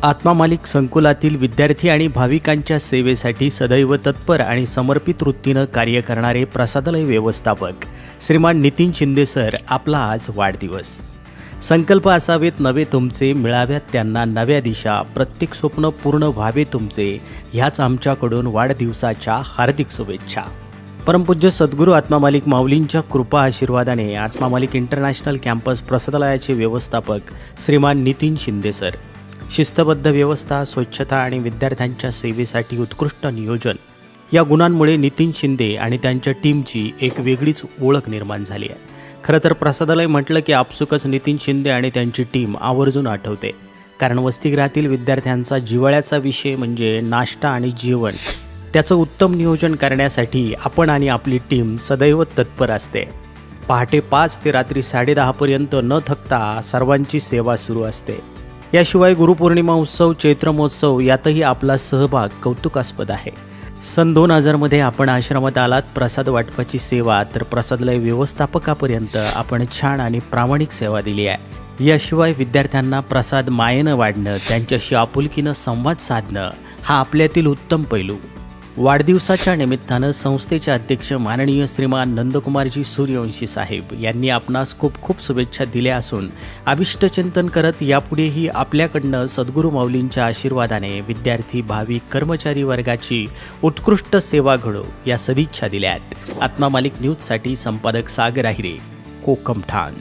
आत्मा मालिक संकुलातील विद्यार्थी आणि भाविकांच्या सेवेसाठी सदैव तत्पर आणि समर्पित वृत्तीनं कार्य करणारे प्रसादालय व्यवस्थापक श्रीमान नितीन शिंदे सर आपला आज वाढदिवस. संकल्प असावेत नवे तुमचे, मिळाव्यात त्यांना नव्या दिशा, प्रत्येक स्वप्न पूर्ण व्हावे तुमचे, ह्याच आमच्याकडून वाढदिवसाच्या हार्दिक शुभेच्छा. परमपूज्य सद्गुरू आत्मा मालिक माऊलींच्या कृपा आशीर्वादाने आत्मा मालिक इंटरनॅशनल कॅम्पस प्रसादालयाचे व्यवस्थापक श्रीमान नितीन शिंदे सर. शिस्तबद्ध व्यवस्था, स्वच्छता आणि विद्यार्थ्यांच्या सेवेसाठी उत्कृष्ट नियोजन या गुणांमुळे नितीन शिंदे आणि त्यांच्या टीमची एक वेगळीच ओळख निर्माण झाली आहे. खरं तर प्रसादालय म्हटलं की आपसुकच नितीन शिंदे आणि त्यांची टीम आवर्जून आठवते, कारण वसतिगृहातील विद्यार्थ्यांचा जिव्हाळ्याचा विषय म्हणजे नाश्ता आणि जेवण. त्याचं उत्तम नियोजन करण्यासाठी आपण आणि आपली टीम सदैव तत्पर असते. पहाटे 5 ते रात्री 10:30पर्यंत न थकता सर्वांची सेवा सुरू असते. याशिवाय गुरुपौर्णिमा उत्सव, चैत्र महोत्सव यातही आपला सहभाग कौतुकास्पद आहे. सन 2000मध्ये आपण आश्रमात आलात, प्रसाद वाटपाची सेवा तर प्रसादालय व्यवस्थापकापर्यंत आपण छान आणि प्रामाणिक सेवा दिली आहे. याशिवाय विद्यार्थ्यांना प्रसाद मायेनं वाढणं, त्यांच्याशी आपुलकीनं संवाद साधणं हा आपल्यातील उत्तम पैलू. वाढदिवसाच्या निमित्तानं संस्थेचे अध्यक्ष माननीय श्रीमान नंदकुमारजी सूर्यवंशी साहेब यांनी आपणास खूप खूप शुभेच्छा दिल्या असून अभिष्टचिंतन करत यापुढेही आपल्याकडनं सद्गुरू माऊलींच्या आशीर्वादाने विद्यार्थी, भाविक, कर्मचारी वर्गाची उत्कृष्ट सेवा घडो या सदिच्छा दिल्या आहेत. आत्मा मालिक न्यूजसाठी संपादक सागर आहिरे, कोकम ठाण.